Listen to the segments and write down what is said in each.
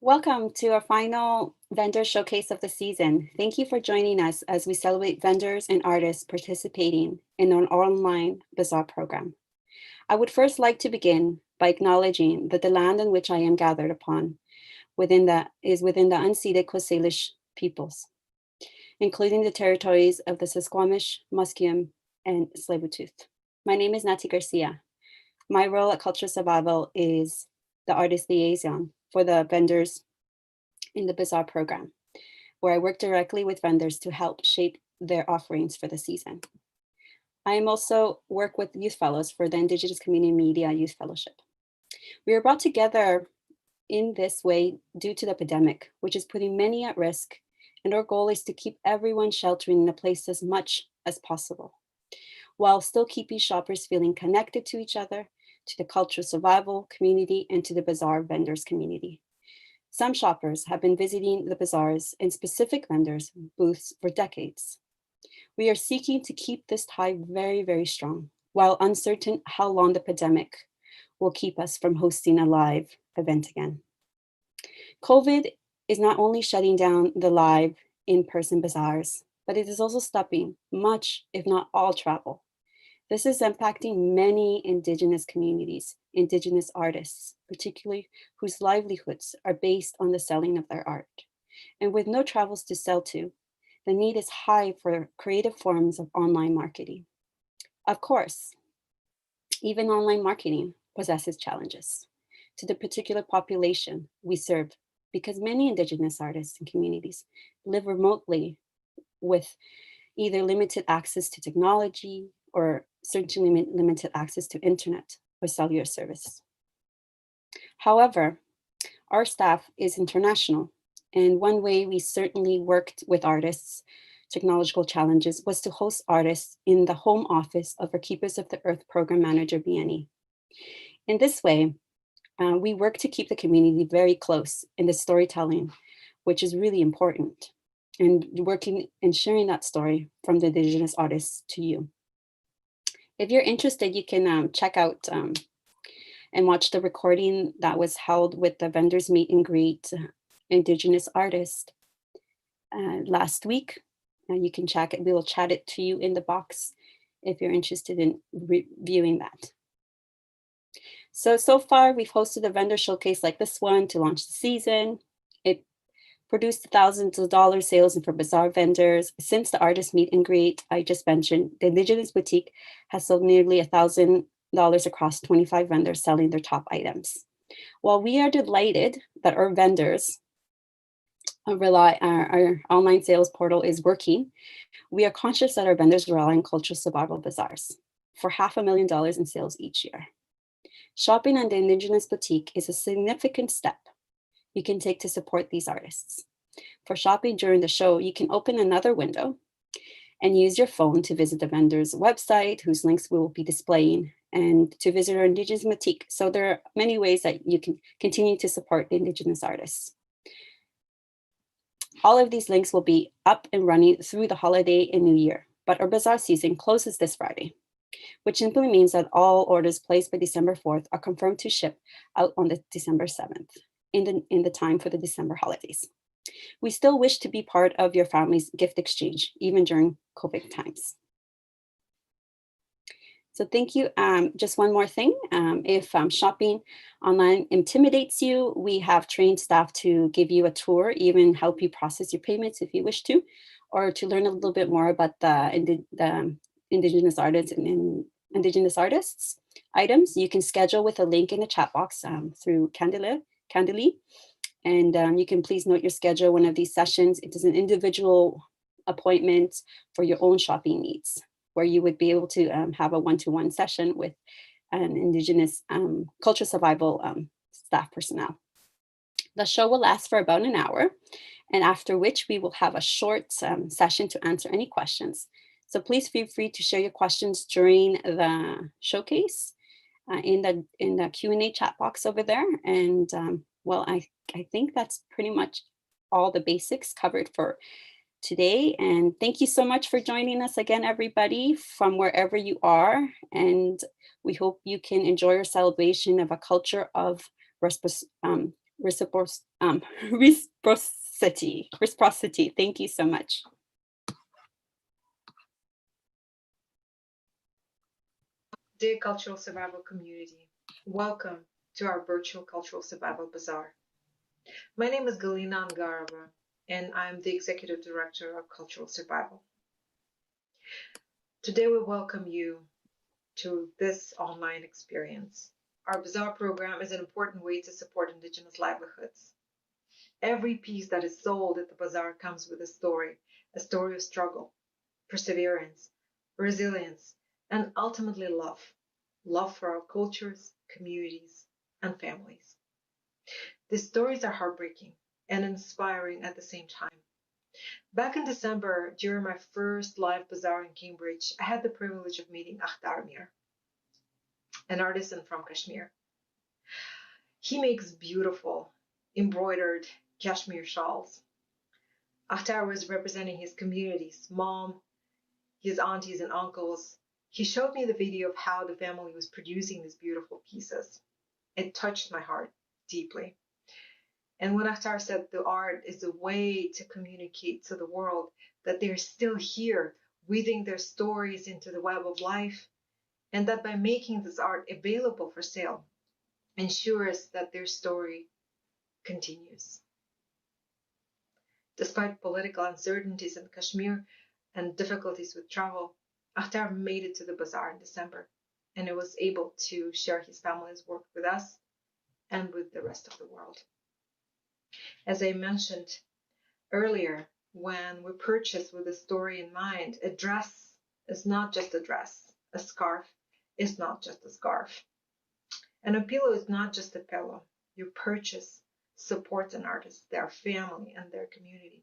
Welcome to our final vendor showcase of the season. Thank you for joining us as we celebrate vendors and artists participating in an online bazaar program. I would first like to begin by acknowledging that the land on which I am gathered upon is within the unceded Coast Salish peoples, including the territories of the Squamish, Musqueam, and Tsleil-Waututh. My name is Nati Garcia. My role at Cultural Survival is the artist liaison for the vendors in the Bazaar program, where I work directly with vendors to help shape their offerings for the season. I am also work with youth fellows for the Indigenous Community Media Youth Fellowship. We are brought together in this way due to the epidemic, which is putting many at risk, and our goal is to keep everyone sheltering in a place as much as possible, while still keeping shoppers feeling connected to each other, to the cultural survival community, and to the bazaar vendors community. Some shoppers have been visiting the bazaars and specific vendors' booths for decades. We are seeking to keep this tie very, very strong, while uncertain how long the pandemic will keep us from hosting a live event again. COVID is not only shutting down the live in-person bazaars, but it is also stopping much, if not all, travel. This is impacting many Indigenous communities, Indigenous artists, particularly whose livelihoods are based on the selling of their art. And with no travels to sell to, the need is high for creative forms of online marketing. Of course, even online marketing possesses challenges to the particular population we serve, because many Indigenous artists and communities live remotely with either limited access to technology or certainly limited access to internet or cellular service. However, our staff is international, and one way we certainly worked with artists' technological challenges was to host artists in the home office of our Keepers of the Earth program manager, BNE. In this way, we work to keep the community very close in the storytelling, which is really important, and working and sharing that story from the Indigenous artists to you. If you're interested, you can check out and watch the recording that was held with the vendors meet and greet Indigenous artist last week. You can check it. We will chat it to you in the box if you're interested in viewing that. So far, we've hosted a vendor showcase like this one to launch the season. It produced thousands of dollars sales and for bazaar vendors. Since the artist meet and greet I just mentioned, the Indigenous boutique has sold nearly $1,000 across 25 vendors selling their top items. While we are delighted that our vendors our online sales portal is working, we are conscious that our vendors rely on cultural survival bazaars for $500,000 in sales each year. Shopping on the Indigenous boutique is a significant step you can take to support these artists. For shopping during the show, you can open another window and use your phone to visit the vendor's website, whose links we will be displaying, and to visit our Indigenous boutique. So there are many ways that you can continue to support the Indigenous artists. All of these links will be up and running through the holiday and New Year, but our bazaar season closes this Friday, which simply means that all orders placed by December 4th are confirmed to ship out on the December 7th in the time for the December holidays. We still wish to be part of your family's gift exchange, even during COVID times. So thank you. Just one more thing. If shopping online intimidates you, we have trained staff to give you a tour, even help you process your payments if you wish to, or to learn a little bit more about the Indigenous artists and Indigenous artists items. You can schedule with a link in the chat box through Candely. And you can please note your schedule one of these sessions. It is an individual appointment for your own shopping needs, where you would be able to have a one-to-one session with an Indigenous cultural survival staff personnel. The show will last for about an hour, and after which we will have a short session to answer any questions. So please feel free to share your questions during the showcase in the Q&A chat box over there. And well, I think that's pretty much all the basics covered for today. And thank you so much for joining us again, everybody, from wherever you are. And we hope you can enjoy your celebration of a culture of reciprocity. Thank you so much. Dear Cultural Survival community, welcome to our virtual Cultural Survival Bazaar. My name is Galina Angarova, and I'm the Executive Director of Cultural Survival. Today we welcome you to this online experience. Our Bazaar program is an important way to support Indigenous livelihoods. Every piece that is sold at the Bazaar comes with a story of struggle, perseverance, resilience, and ultimately love. Love for our cultures, communities, and families. These stories are heartbreaking and inspiring at the same time. Back in December, during my first live bazaar in Cambridge, I had the privilege of meeting Akhtar Mir, an artisan from Kashmir. He makes beautiful, embroidered cashmere shawls. Akhtar was representing his community's mom, his aunties and uncles. He showed me the video of how the family was producing these beautiful pieces. It touched my heart deeply. And when Akhtar said the art is a way to communicate to the world that they're still here, weaving their stories into the web of life, and that by making this art available for sale, ensures that their story continues. Despite political uncertainties in Kashmir and difficulties with travel, Akhtar made it to the bazaar in December, and he was able to share his family's work with us and with the rest of the world. As I mentioned earlier, when we purchase with a story in mind, a dress is not just a dress, a scarf is not just a scarf, and a pillow is not just a pillow. Your purchase supports an artist, their family, and their community.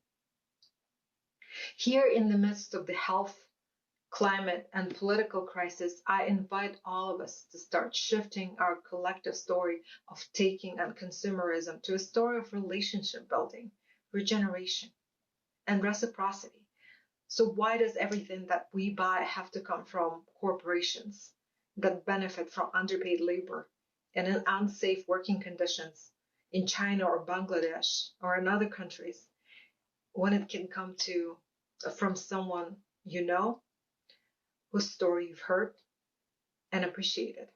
Here, in the midst of the health, climate, and political crisis, I invite all of us to start shifting our collective story of taking and consumerism to a story of relationship building, regeneration, and reciprocity. So why does everything that we buy have to come from corporations that benefit from underpaid labor and in unsafe working conditions in China or Bangladesh or in other countries, when it can come from someone you know, whose story you've heard and appreciated?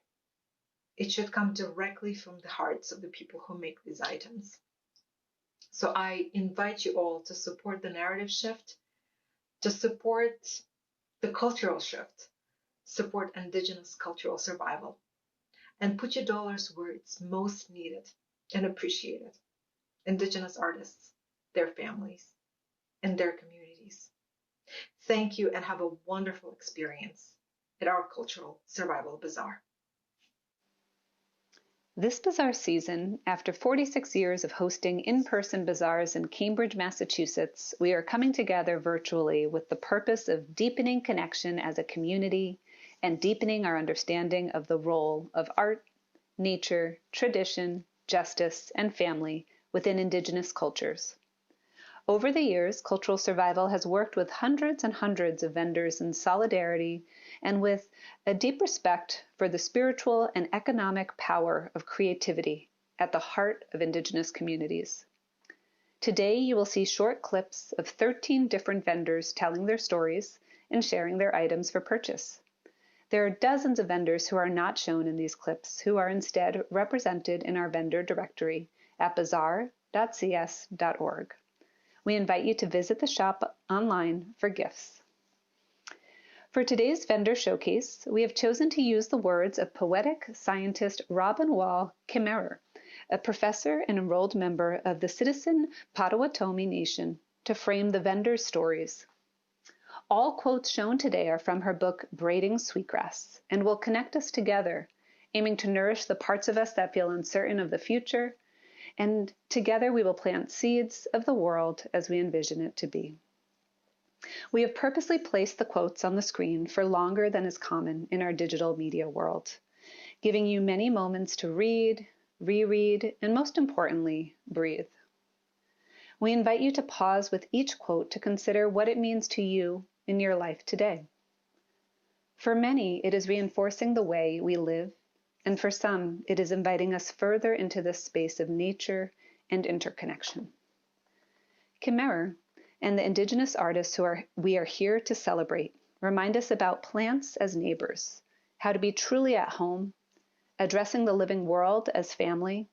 It should come directly from the hearts of the people who make these items. So I invite you all to support the narrative shift, to support the cultural shift, support Indigenous cultural survival, and put your dollars where it's most needed and appreciated. Indigenous artists, their families, and their communities. Thank you and have a wonderful experience at our Cultural Survival Bazaar. This bazaar season, after 46 years of hosting in-person bazaars in Cambridge, Massachusetts, we are coming together virtually with the purpose of deepening connection as a community and deepening our understanding of the role of art, nature, tradition, justice, and family within Indigenous cultures. Over the years, Cultural Survival has worked with hundreds and hundreds of vendors in solidarity and with a deep respect for the spiritual and economic power of creativity at the heart of Indigenous communities. Today, you will see short clips of 13 different vendors telling their stories and sharing their items for purchase. There are dozens of vendors who are not shown in these clips, who are instead represented in our vendor directory at bazaar.cs.org. We invite you to visit the shop online for gifts. For today's vendor showcase, we have chosen to use the words of poetic scientist Robin Wall Kimmerer, a professor and enrolled member of the Citizen Potawatomi Nation, to frame the vendors' stories. All quotes shown today are from her book, Braiding Sweetgrass, and will connect us together, aiming to nourish the parts of us that feel uncertain of the future, and together we will plant seeds of the world as we envision it to be. We have purposely placed the quotes on the screen for longer than is common in our digital media world, giving you many moments to read, reread, and most importantly, breathe. We invite you to pause with each quote to consider what it means to you in your life today. For many, it is reinforcing the way we live, and for some, it is inviting us further into this space of nature and interconnection. Khmer and the Indigenous artists we are here to celebrate remind us about plants as neighbors, how to be truly at home, addressing the living world as family,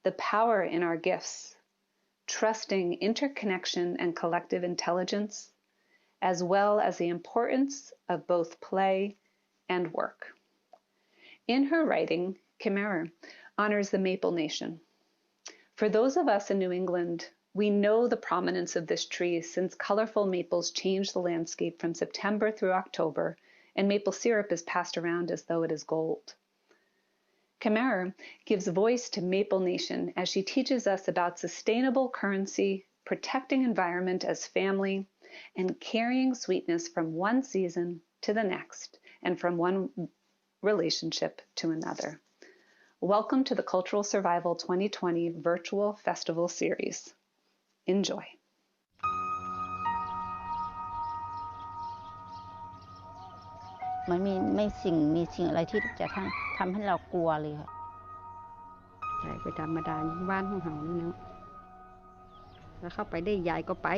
the power in our gifts, trusting interconnection and collective intelligence, as well as the importance of both play and work. In her writing, Khmer honors the Maple Nation. For those of us in New England, we know the prominence of this tree since colorful maples change the landscape from September through October, and maple syrup is passed around as though it is gold. Khmer gives voice to Maple Nation as she teaches us about sustainable currency, protecting environment as family, and carrying sweetness from one season to the next and from one relationship to another. Welcome to the Cultural Survival 2020 Virtual Festival Series. Enjoy. มันมีสิ่งอะไรที่จะทำให้เรากลัวเลยค่ะใช่ไปธรรมดาบ้านของเฮานี่เนาะถ้าเข้าไปได้ยายก็ไป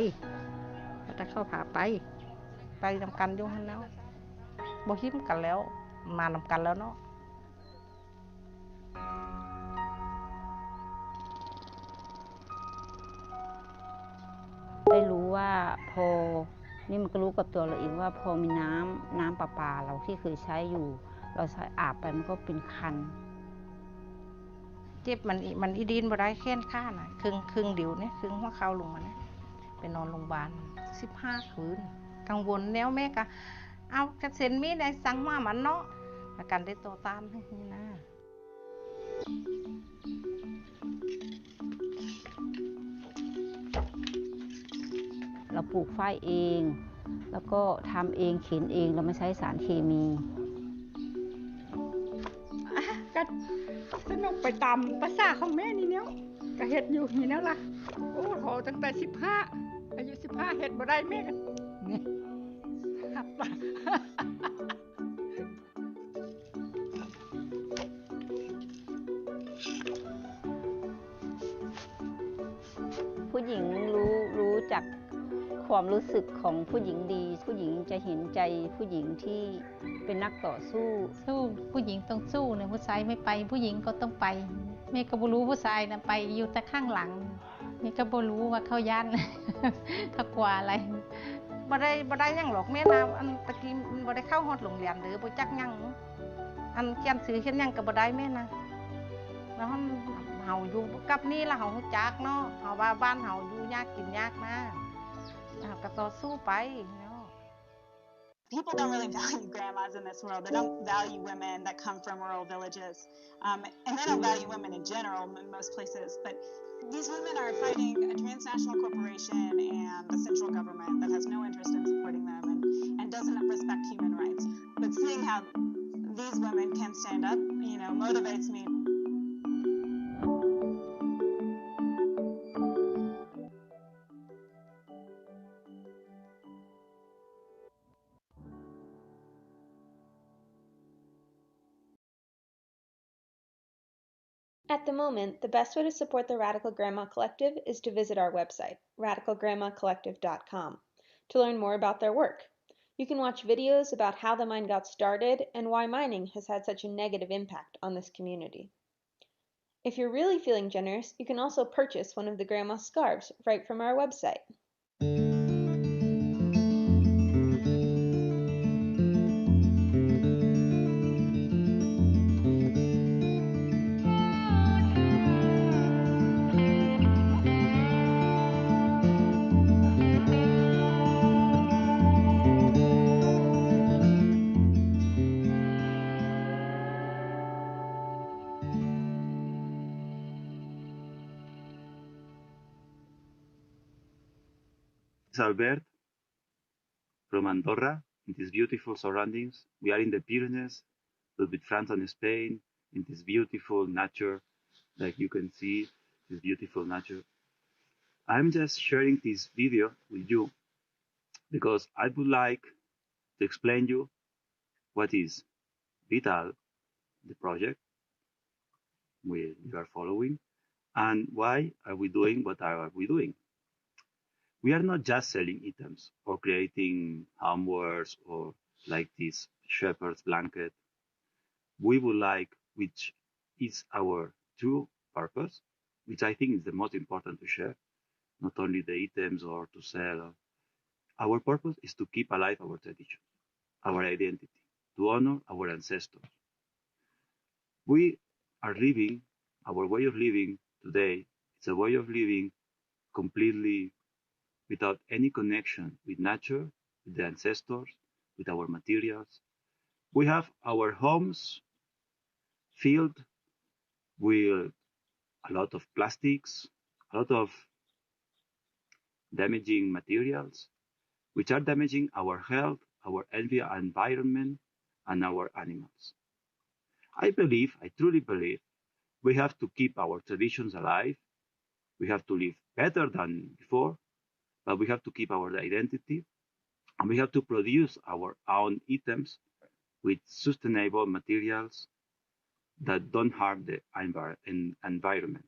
ถ้าเข้าพาไปนำกันอยู่หั่นแล้วบ่หิ้มกันแล้วมานำกันแล้วเนาะได้รู้ว่าพอนี่มันก็รู้กับตัวเราเองว่าพอมีน้ำประปาเราที่เคยใช้อยู่เราใช้อาบไปมันก็เป็นคันเจ็บมันอีดินบ่ได้แค้นข้าน่ะครึ่งเดียวเนี่ยครึ่งหัวเข่าลงมาเนี่ยไปนอนโรงพยาบาล15 คืนกังวลแนวแม่ก็เอากระเซ็นมีได้สั่งมามันเนาะประกันได้ต่อต้านให้นี่นะเราปลูกฝ้ายเองแล้วก็ทำเองเข็นเองเราไม่ใช้สารเคมีก็สนุกไปตามภาษาของแม่นี่เนาะก็เฮ็ดอยู่นี่แล้วล่ะโอ้โหตั้งแต่15อายุ15เฮ็ดบ่ได้แม่ก็นี่ผู้หญิงรู้จักความรู้สึกของผู้หญิงดีผู้หญิงจะเห็นใจผู้หญิงที่เป็นนักต่อสู้ผู้หญิงต้องสู้เนี่ยผู้ชายไม่ไปผู้หญิงก็ต้องไปแม่ก็บ่รู้ผู้ชายนะไปอยู่แต่ข้างหลังแม่ก็บ่รู้ว่าเขาย่านเขากลัวอะไรบ่ได้หยังหรอกแม่นะอันตะกี้บ่ได้เข้าฮอดโรงเรียนหรือบ่จักหยังอันเขียนสื่อเขียนหยังก็บ่ได้แม่นะแล้วเฮาอยู่กับนี่ล่ะเฮารู้จักเนาะเฮาว่าบ้านเฮาอยู่ยากกินยากนะก็ต่อสู้ไปเนาะ People don't really value grandmas in this world. They don't value women that come from rural villages. And they don't value women in general in most places. But these women are fighting a transnational corporation and a central government that has no interest in supporting them and doesn't respect human rights. But seeing how these women can stand up, motivates me. At the moment, the best way to support the Radical Grandma Collective is to visit our website, radicalgrandmacollective.com, to learn more about their work. You can watch videos about how the mine got started and why mining has had such a negative impact on this community. If you're really feeling generous, you can also purchase one of the grandma scarves right from our website. Albert from Andorra in these beautiful surroundings. We are in the Pyrenees, a little bit France and Spain, in this beautiful nature, like you can see, this beautiful nature. I'm just sharing this video with you because I would like to explain you what is Vital, the project we are following, And why are we doing what are we doing? We are not just selling items or creating homewares or like this shepherd's blanket. We would like, which is our true purpose, which I think is the most important to share, not only the items or to sell. Our purpose is to keep alive our tradition, our identity, to honor our ancestors. We are living, our way of living today, it's a way of living completely without any connection with nature, with the ancestors, with our materials. We have our homes filled with a lot of plastics, a lot of damaging materials, which are damaging our health, our environment, and our animals. I truly believe, we have to keep our traditions alive. We have to live better than before, but we have to keep our identity, and we have to produce our own items with sustainable materials that don't harm the environment.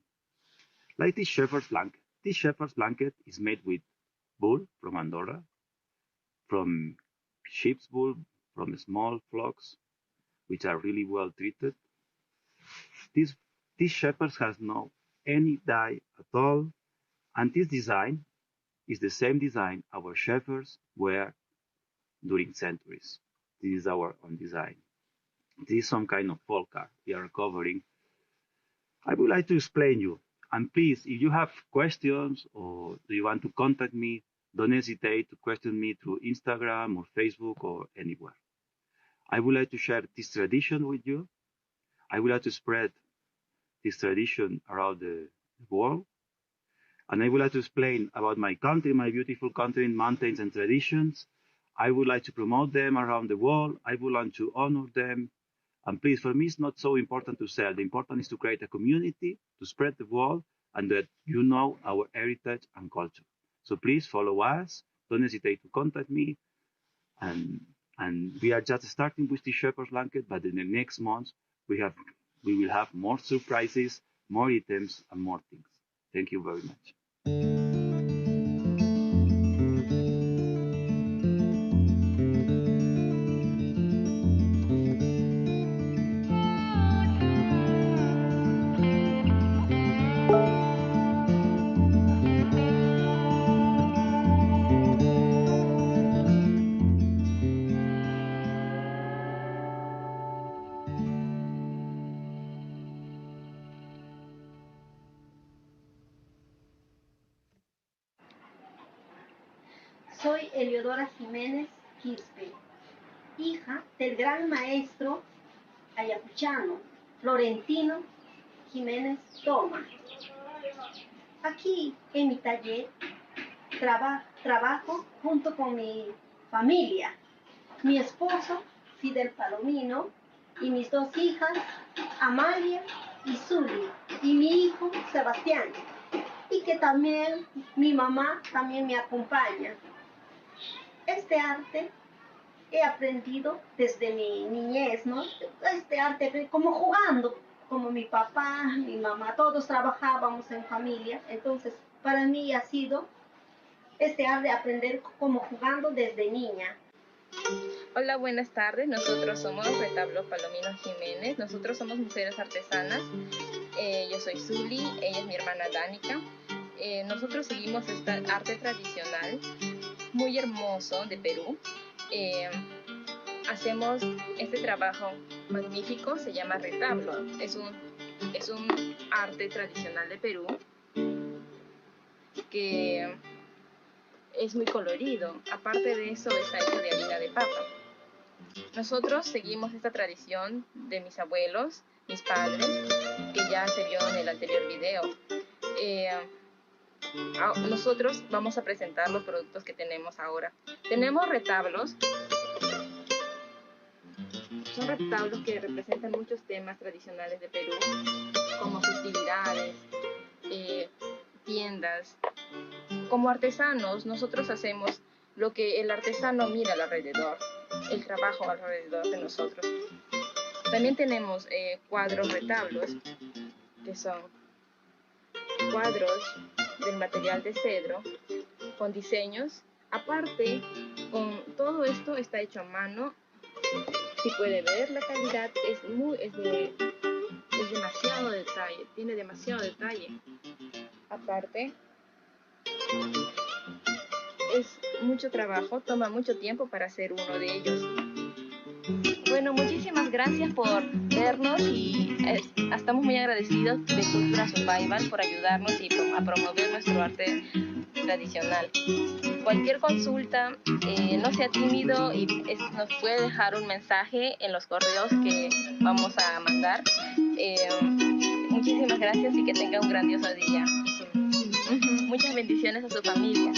Like this shepherd's blanket. This shepherd's blanket is made with wool from Andorra, from sheep's wool, from small flocks, which are really well treated. This, this shepherd has no any dye at all, and this design is the same design our shepherds wear during centuries. This is our own design. This is some kind of folk art we are covering. I would like to explain you. And please, if you have questions or do you want to contact me, don't hesitate to question me through Instagram or Facebook or anywhere. I would like to share this tradition with you. I would like to spread this tradition around the world. And I would like to explain about my country, my beautiful country, mountains and traditions. I would like to promote them around the world. I would like to honor them. And please, for me, it's not so important to sell. The important is to create a community, to spread the word, and that you know our heritage and culture. So please follow us. Don't hesitate to contact me. And we are just starting with the shepherd's blanket, but in the next months, we will have more surprises, more items, and more things. Thank you very much. Soy Eliodora Jiménez Quispe, hija del gran maestro ayacuchano Florentino Jiménez Toma. Aquí en mi taller trabajo junto con mi familia, mi esposo Fidel Palomino y mis dos hijas Amalia y Zuli, y mi hijo Sebastián, y que también mi mamá también me acompaña. Este arte he aprendido desde mi niñez, ¿no? Este arte como jugando, como mi papá, mi mamá, todos trabajábamos en familia. Entonces, para mí ha sido este arte aprender como jugando desde niña. Hola, buenas tardes. Nosotros somos Retablo Palomino Jiménez. Nosotros somos mujeres artesanas. Yo soy Zuli, ella es mi hermana Danica. Nosotros seguimos este arte tradicional muy hermoso de Perú. Hacemos este trabajo magnífico, se llama retablo. Es un arte tradicional de Perú que es muy colorido. Aparte de eso, está hecho de harina de papa. Nosotros seguimos esta tradición de mis abuelos, mis padres, que ya se vio en el anterior video. Nosotros vamos a presentar los productos que tenemos ahora. Tenemos retablos. Son retablos que representan muchos temas tradicionales de Perú, como festividades, tiendas. Como artesanos, nosotros hacemos lo que el artesano mira alrededor, el trabajo alrededor de nosotros. También tenemos cuadros retablos, que son cuadros del material de cedro con diseños. Aparte, con todo esto está hecho a mano. Si puede ver, la calidad es demasiado detalle, tiene demasiado detalle. Aparte, es mucho trabajo, toma mucho tiempo para hacer uno de ellos. Bueno, muchísimas gracias por vernos y estamos muy agradecidos de Cultura Survival por ayudarnos y a promover nuestro arte tradicional. Cualquier consulta, no sea tímido y nos puede dejar un mensaje en los correos que vamos a mandar. Muchísimas gracias y que tenga un grandioso día. Muchas bendiciones a su familia.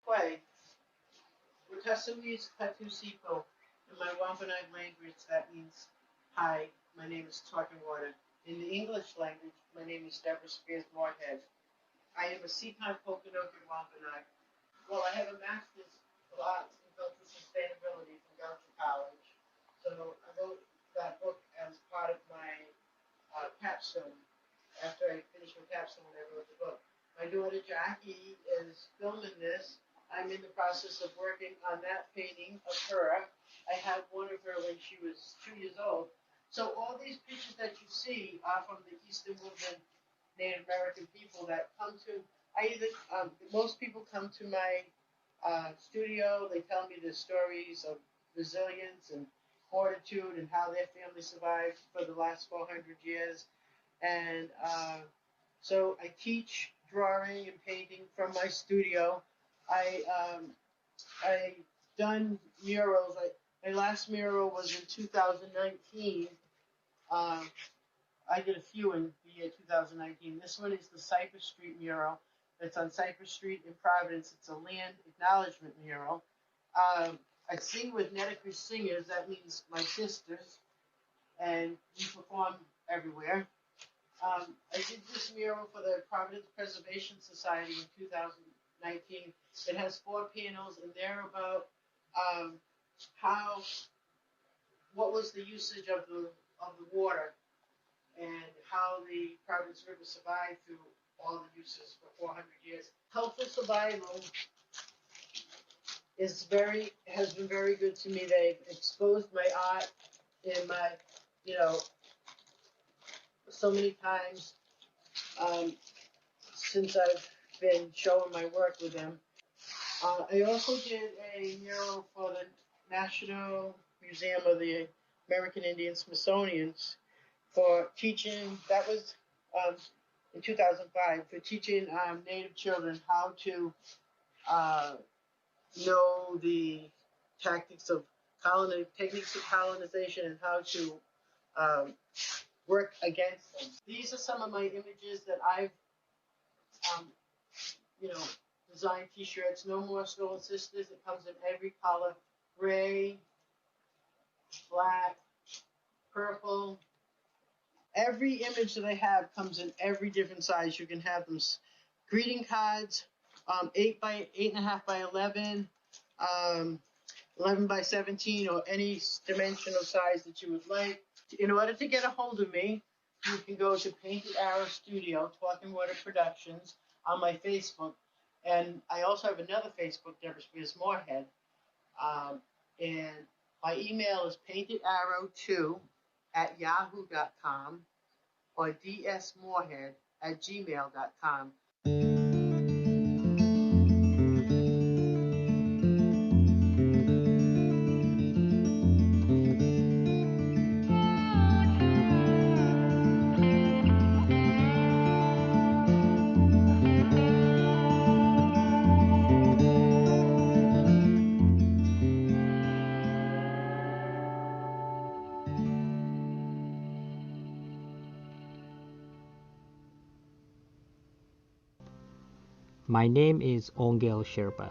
Kwai. Watasamese Katusiko. In my Wampanoag language, that means, hi, my name is Talking Water. In the English language, my name is Deborah Spears Morehead. I am a Seacon Pokanoke Wampanoag. Well, I have a Master's of Arts in Cultural Sustainability from Goucher College. So I wrote that book as part of my capstone. After I finished my capstone, I wrote the book. My daughter Jackie is filming this. I'm in the process of working on that painting of her. I had one of her when she was 2 years old. So all these pictures that you see are from the Eastern Woodland Native American people that come to, most people come to my studio. They tell me their stories of resilience and fortitude and how their family survived for the last 400 years. And so I teach drawing and painting from my studio. I done murals. My last mural was in 2019. I did a few in the year 2019. This one is the Cypress Street mural. It's on Cypress Street in Providence. It's a land acknowledgement mural. I sing with Netticree Singers. That means my sisters. And we perform everywhere. I did this mural for the Providence Preservation Society in 2019. It has 4 panels, and they're about what was the usage of the water, and how the Providence River survived through all the uses for 400 years. Cultural survival has been very good to me. They've exposed my art in my, so many times since I've been showing my work with them. I also did a mural for the National Museum of the American Indian Smithsonian's for teaching, that was in 2005, for teaching Native children how to know the techniques of colonization and how to work against them. These are some of my images that I've designed t-shirts. No More Stolen Sisters. It comes in every color: gray, black, purple. Every image that I have comes in every different size. You can have them greeting cards, 8 by 8.5 by 11, 11 by 17, or any dimensional size that you would like. In order to get a hold of me, you can go to Painted Arrow Studio, Talking Water Productions, on my Facebook. And I also have another Facebook, Deborah Spears Morehead. And my email is paintedarrow2@yahoo.com or dsmorehead@gmail.com. My name is Ongel Sherpa.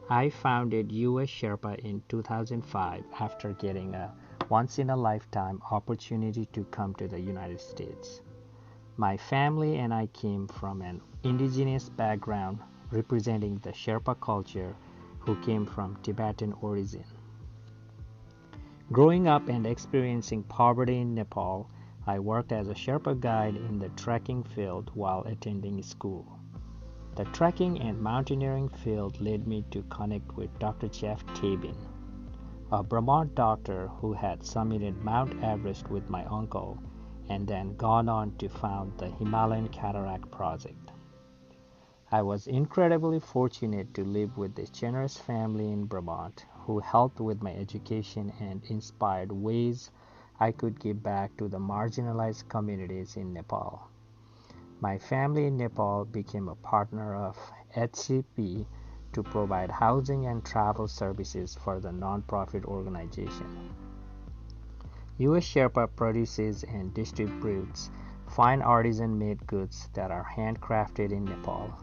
I founded US Sherpa in 2005 after getting a once-in-a-lifetime opportunity to come to the United States. My family and I came from an indigenous background representing the Sherpa culture who came from Tibetan origin. Growing up and experiencing poverty in Nepal, I worked as a Sherpa guide in the trekking field while attending school. The trekking and mountaineering field led me to connect with Dr. Jeff Tabin, a Vermont doctor who had summited Mount Everest with my uncle and then gone on to found the Himalayan Cataract Project. I was incredibly fortunate to live with this generous family in Vermont who helped with my education and inspired ways I could give back to the marginalized communities in Nepal. My family in Nepal became a partner of HCP to provide housing and travel services for the nonprofit organization. US Sherpa produces and distributes fine artisan-made goods that are handcrafted in Nepal.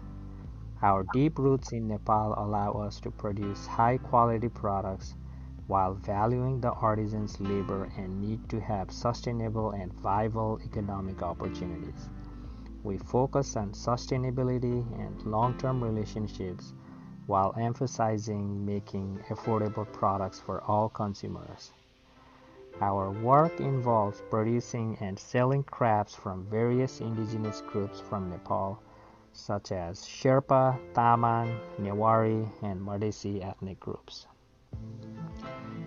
Our deep roots in Nepal allow us to produce high-quality products while valuing the artisans' labor and need to have sustainable and viable economic opportunities. We focus on sustainability and long-term relationships while emphasizing making affordable products for all consumers. Our work involves producing and selling crafts from various indigenous groups from Nepal, such as Sherpa, Tamang, Newari, and Madesi ethnic groups.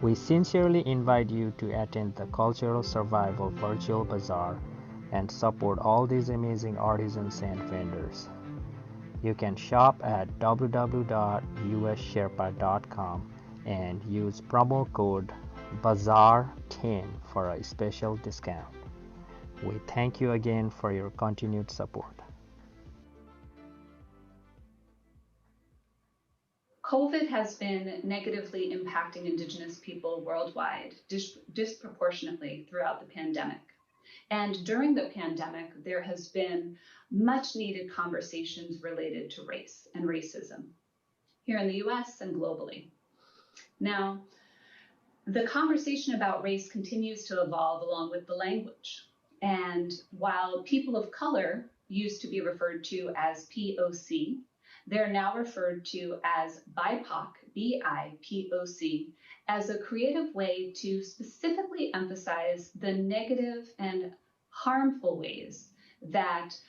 We sincerely invite you to attend the Cultural Survival Virtual Bazaar and support all these amazing artisans and vendors. You can shop at www.ussherpa.com and use promo code BAZAAR10 for a special discount. We thank you again for your continued support. COVID has been negatively impacting Indigenous people worldwide, disproportionately throughout the pandemic. And during the pandemic, there has been much needed conversations related to race and racism here in the US and globally. Now, the conversation about race continues to evolve along with the language. And while people of color used to be referred to as POC, they're now referred to as BIPOC, BIPOC, as a creative way to specifically emphasize the negative and harmful ways that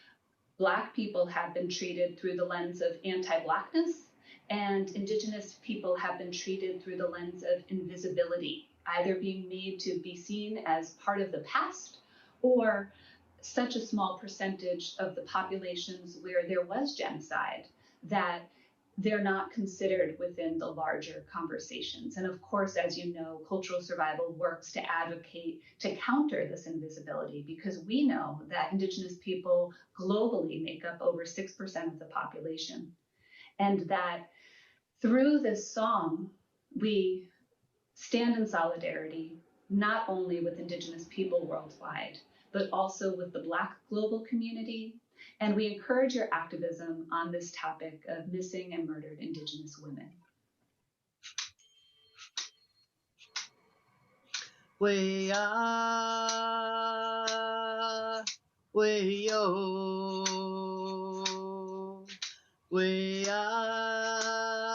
Black people have been treated through the lens of anti-Blackness, and Indigenous people have been treated through the lens of invisibility, either being made to be seen as part of the past or such a small percentage of the populations where there was genocide that they're not considered within the larger conversations. And of course, as you know, cultural survival works to advocate to counter this invisibility, because we know that Indigenous people globally make up over 6% of the population. And that through this song, we stand in solidarity, not only with Indigenous people worldwide, but also with the Black global community. And we encourage your activism on this topic of missing and murdered Indigenous women. We are, we yo, we are,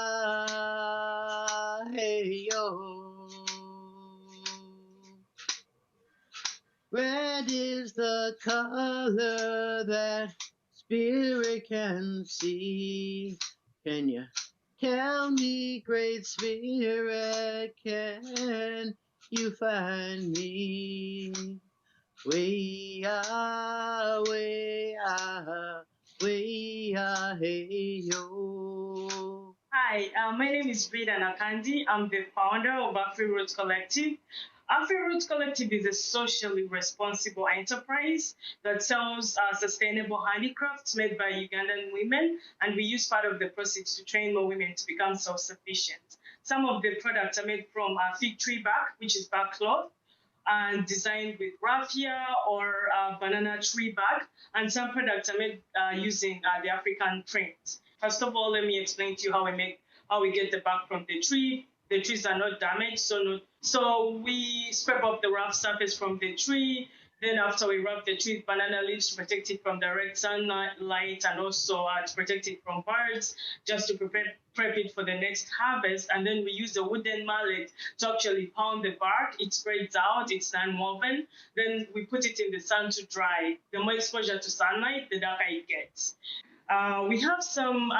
hey yo. Red is the color that spirit can see. Can you tell me, great spirit, can you find me? We are, we are, we are, hey yo. Hi, my name is Brida Nakandi. I'm the founder of AfriRoots Collective. AfriRoots Collective is a socially responsible enterprise that sells sustainable handicrafts made by Ugandan women, and we use part of the proceeds to train more women to become self-sufficient. Some of the products are made from fig tree bark, which is bark cloth, and designed with raffia or banana tree bark, and some products are made using the African print. First of all, let me explain to you how we get the bark from the tree. The trees are not damaged, so we scrape off the rough surface from the tree. Then after we wrap the tree with banana leaves to protect it from direct sunlight and also to protect it from birds, just to prep it for the next harvest. And then we use the wooden mallet to actually pound the bark. It spreads out, it's non-woven. Then we put it in the sun to dry. The more exposure to sunlight, the darker it gets. We have some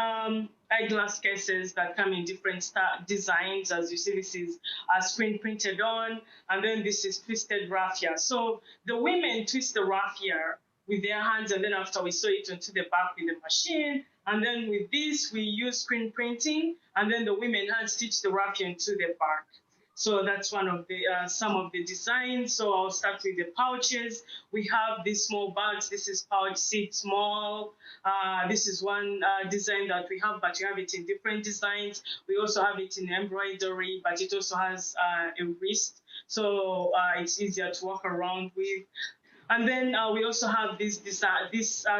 eyeglass cases that come in different designs. As you see, this is screen printed on, and then this is twisted raffia. So the women twist the raffia with their hands, and then after we sew it onto the back with the machine. And then with this, we use screen printing, and then the women hand stitch the raffia into the bark. So that's one of the some of the designs. So I'll start with the pouches. We have these small bags. This is pouch seat small. This is one design that we have, but we have it in different designs. We also have it in embroidery, but it also has a wrist, so it's easier to walk around with. And then we also have this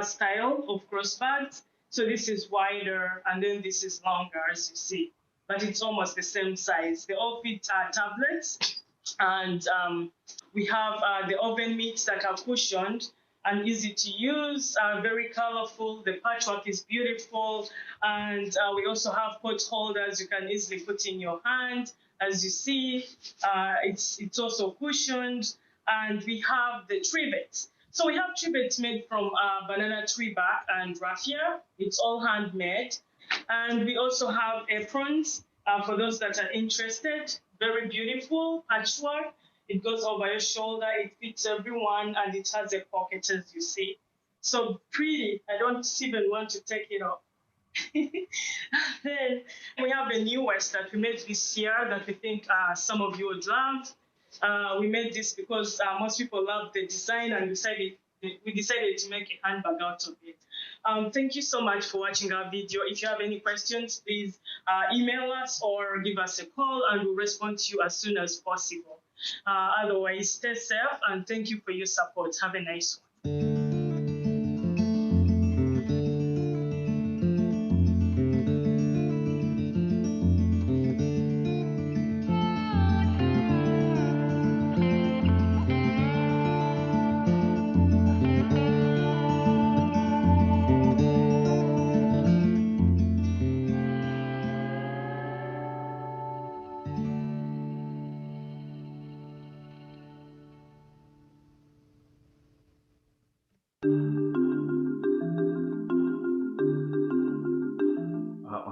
style of crossbags. So this is wider, and then this is longer, as you see. But it's almost the same size. They all fit tablets, and we have the oven mitts that are cushioned and easy to use, very colorful. The patchwork is beautiful, and we also have pot holders you can easily put in your hand. As you see, it's also cushioned, and we have the trivets. So we have trivets made from banana tree bark and raffia. It's all handmade. And we also have aprons for those that are interested. Very beautiful patchwork. It goes over your shoulder. It fits everyone, and it has a pocket, as you see. So pretty. I don't even want to take it off. Then we have the newest that we made this year that we think some of you would love. We made this because most people love the design, and we decided to make a handbag out of it. Thank you so much for watching our video. If you have any questions, please email us or give us a call, and we'll respond to you as soon as possible. Otherwise, stay safe, and thank you for your support. Have a nice one.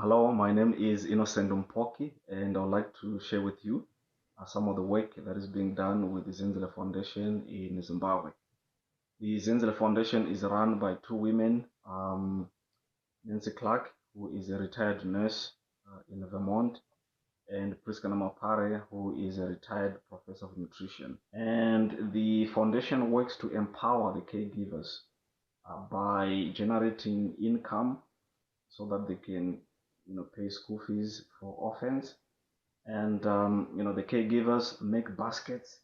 Hello, my name is Innocent Mpoki, and I'd like to share with you some of the work that is being done with the Zindsala Foundation in Zimbabwe. The Zindsala Foundation is run by two women, Nancy Clark, who is a retired nurse in Vermont, and Priska Namapare, who is a retired professor of nutrition. And the foundation works to empower the caregivers by generating income so that they can pay school fees for orphans. And the caregivers make baskets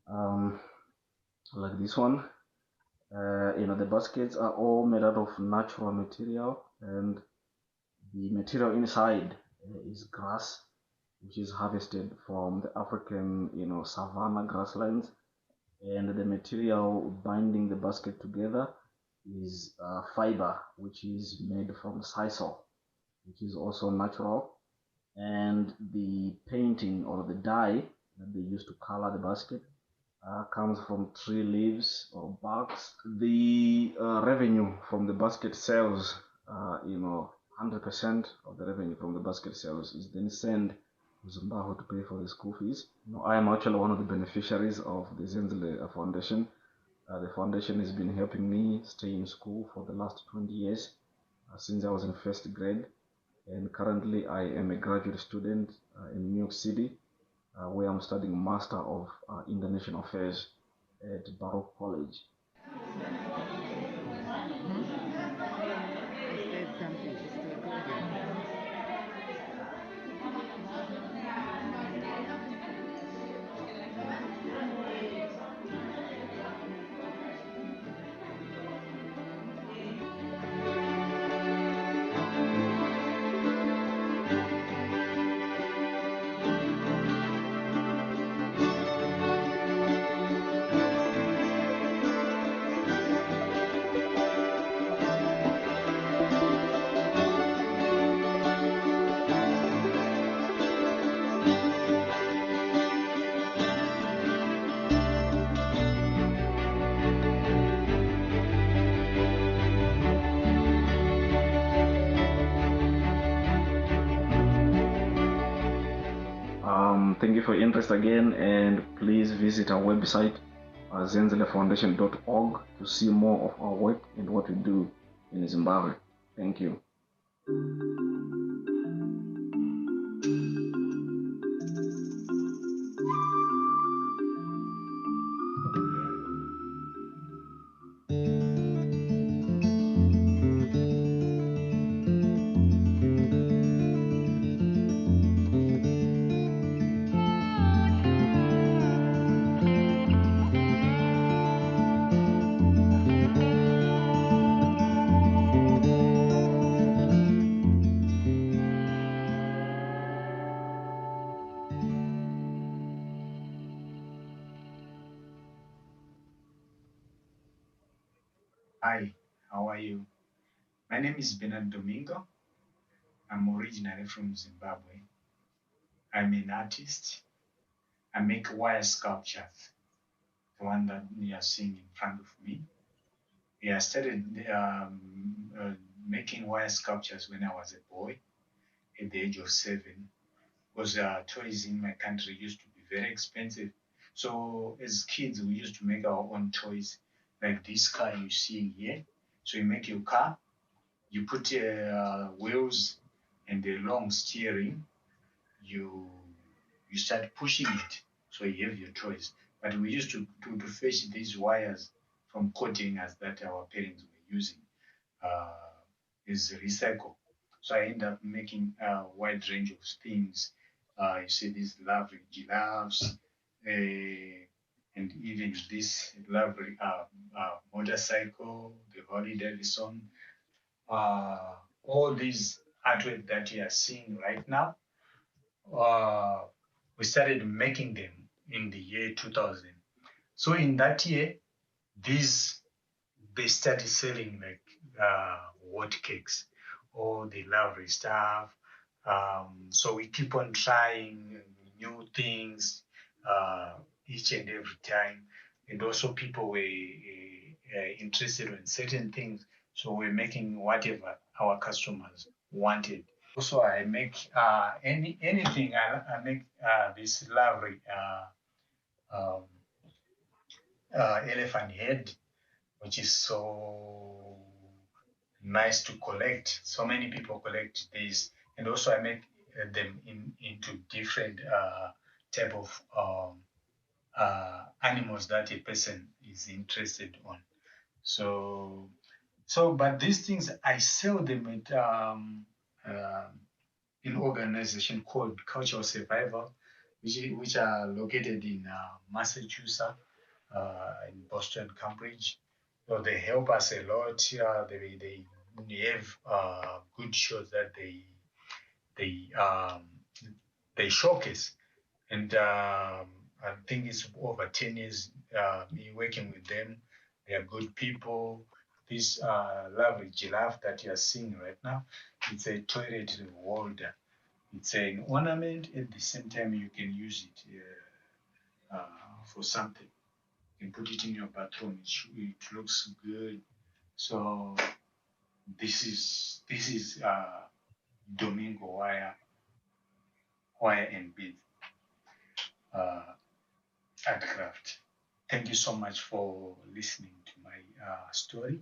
like this one. The baskets are all made out of natural material, and the material inside is grass, which is harvested from the African savanna grasslands. And the material binding the basket together is fiber, which is made from sisal, which is also natural. And the painting or the dye that they use to color the basket comes from tree leaves or barks. The revenue from the basket sales, 100% of the revenue from the basket sales is then sent to Zimbabwe to pay for the school fees. I am actually one of the beneficiaries of the Zindsala Foundation. The foundation has been helping me stay in school for the last 20 years, since I was in first grade. And currently I am a graduate student in New York City, where I'm studying Master of International Affairs at Baruch College. Thank you for your interest again, and please visit our website, zindsalafoundation.org, to see more of our work and what we do in Zimbabwe. Thank you. Hi, how are you? My name is Domingo. I'm originally from Zimbabwe. I'm an artist. I make wire sculptures, the one that you are seeing in front of me. I started making wire sculptures when I was a boy at the age of 7, because toys in my country used to be very expensive. So as kids, we used to make our own toys, like this car you're seeing here. So you make your car, you put wheels and a long steering, you start pushing it, so you have your toys. But we used to fetch these wires from containers that our parents were using as recycle. So I end up making a wide range of things. You see these lovely giraffes, and even this lovely motorcycle, the Harley Davidson. All these artwork that you are seeing right now, we started making them in the year 2000. So in that year, they started selling like hot cakes, all the lovely stuff. So we keep on trying new things each and every time. And also people were interested in certain things. So we're making whatever our customers wanted. Also, I make anything. I make this lovely um, elephant head, which is so nice to collect. So many people collect these, and also I make them into different type of animals that a person is interested on. But these things I sell them at an organization called Cultural Survival, which are located in Massachusetts, in Boston, Cambridge. So they help us a lot. They have good shows that they showcase, and I think it's over 10 years me working with them. They are good people. This lovely giraffe that you are seeing right now, it's a toilet holder. It's an ornament. At the same time, you can use it for something. You can put it in your bathroom. It looks good. So this is Domingo wire and bead art craft. Thank you so much for listening to my story.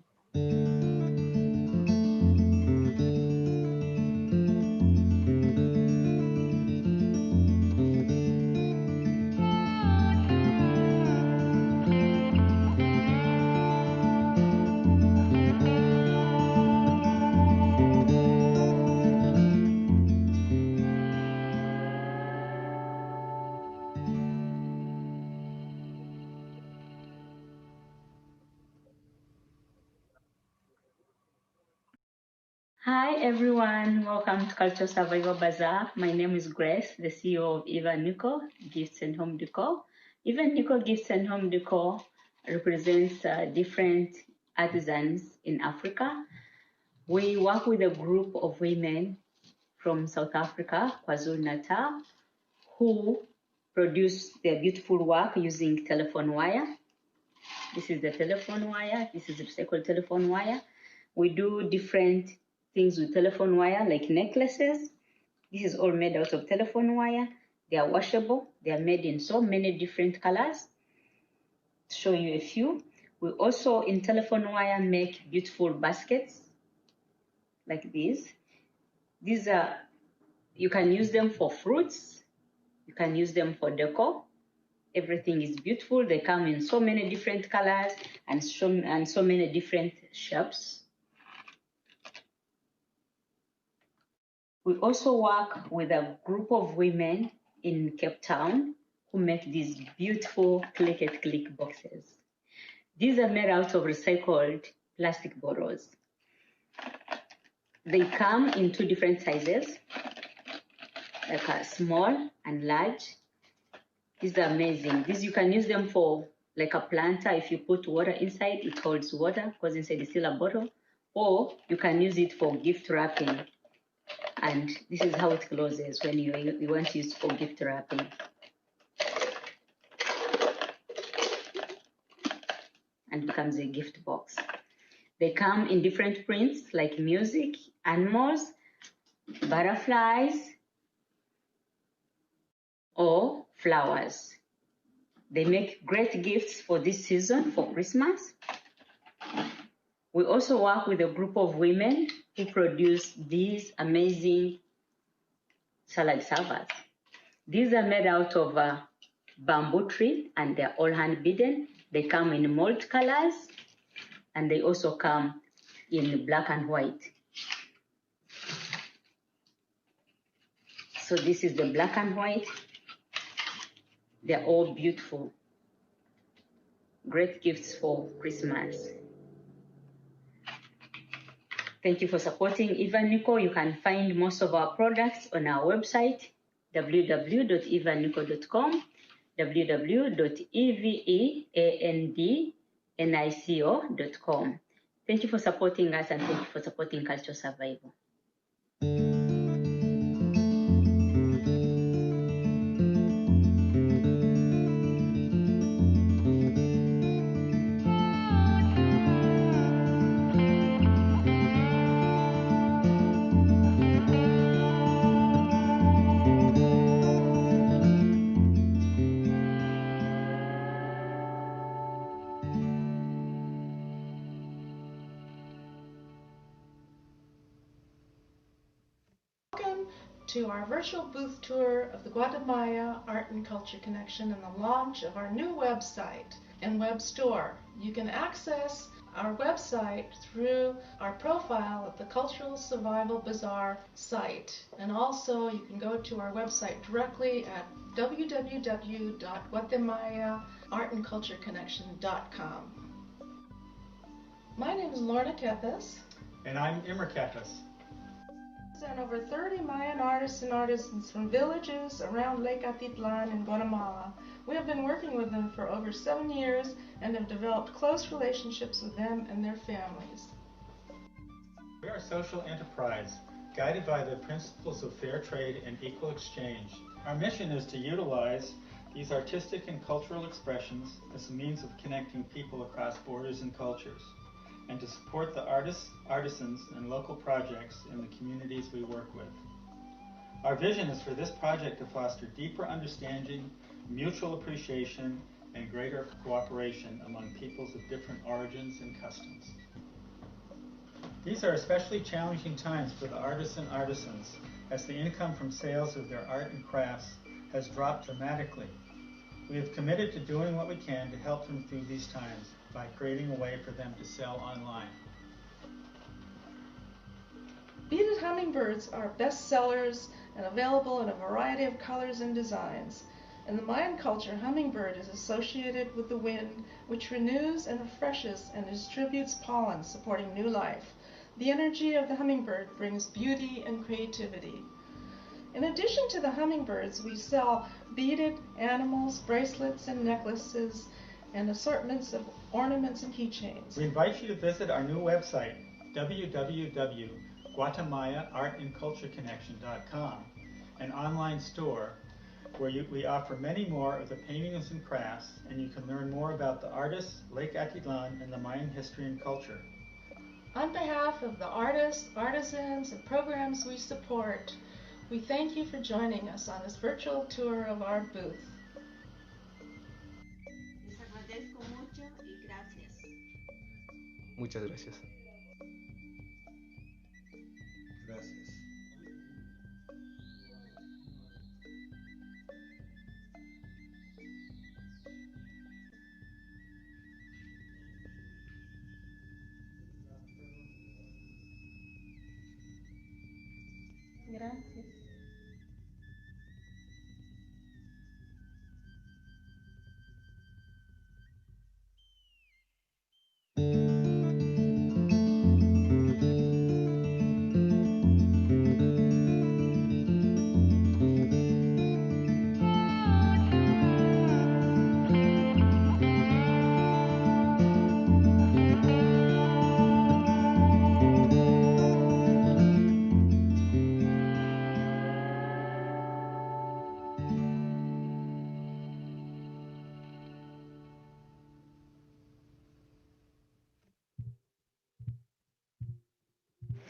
Hi everyone, welcome to Cultural Survival Bazaar. My name is Grace, the CEO of Eva Nico Gifts and Home Decor. Eva Nico Gifts and Home Decor represents different artisans in Africa. We work with a group of women from South Africa, KwaZulu-Natal, who produce their beautiful work using telephone wire. This is the telephone wire. This is recycled telephone wire. We do different things with telephone wire, like necklaces. This is all made out of telephone wire. They are washable. They are made in so many different colors. To show you a few. We also, in telephone wire, make beautiful baskets like these. These are, you can use them for fruits. You can use them for decor. Everything is beautiful. They come in so many different colors and so many different shapes. We also work with a group of women in Cape Town who make these beautiful click and click boxes. These are made out of recycled plastic bottles. They come in two different sizes, like a small and large. These are amazing. These, you can use them for like a planter. If you put water inside, it holds water because inside is still a bottle. Or you can use it for gift wrapping. And this is how it closes when you want to use it for gift wrapping. And becomes a gift box. They come in different prints like music, animals, butterflies, or flowers. They make great gifts for this season, for Christmas. We also work with a group of women who produce these amazing salad servers. These are made out of a bamboo tree and they're all hand beaten. They come in mold colors and they also come in black and white. So this is the black and white. They're all beautiful. Great gifts for Christmas. Thank you for supporting Evanuco. You can find most of our products on our website, www.evanuco.com, www.evanuco.com. Thank you for supporting us and thank you for supporting Cultural Survival. To our virtual booth tour of the Guatemala Art and Culture Connection and the launch of our new website and web store. You can access our website through our profile at the Cultural Survival Bazaar site. And also you can go to our website directly at www.guatemalaartandcultureconnection.com. My name is Lorna Kepes. And I'm Immer Kepes. And over 30 Mayan artists and artisans from villages around Lake Atitlan in Guatemala. We have been working with them for over 7 years and have developed close relationships with them and their families. We are a social enterprise guided by the principles of fair trade and equal exchange. Our mission is to utilize these artistic and cultural expressions as a means of connecting people across borders and cultures, and to support the artists, artisans, and local projects in the communities we work with. Our vision is for this project to foster deeper understanding, mutual appreciation, and greater cooperation among peoples of different origins and customs. These are especially challenging times for the artists and artisans, as the income from sales of their art and crafts has dropped dramatically. We have committed to doing what we can to help them through these times by creating a way for them to sell online. Beaded hummingbirds are best sellers and available in a variety of colors and designs. In the Mayan culture, hummingbird is associated with the wind, which renews and refreshes and distributes pollen, supporting new life. The energy of the hummingbird brings beauty and creativity. In addition to the hummingbirds, we sell beaded animals, bracelets, and necklaces, and assortments of ornaments and keychains. We invite you to visit our new website, www.guatemalaartandcultureconnection.com, an online store where we offer many more of the paintings and crafts, and you can learn more about the artists, Lake Atitlan, and the Mayan history and culture. On behalf of the artists, artisans, and programs we support, We thank you for joining us on this virtual tour of our booth. Les agradezco mucho y gracias. Muchas gracias. Gracias. Gracias.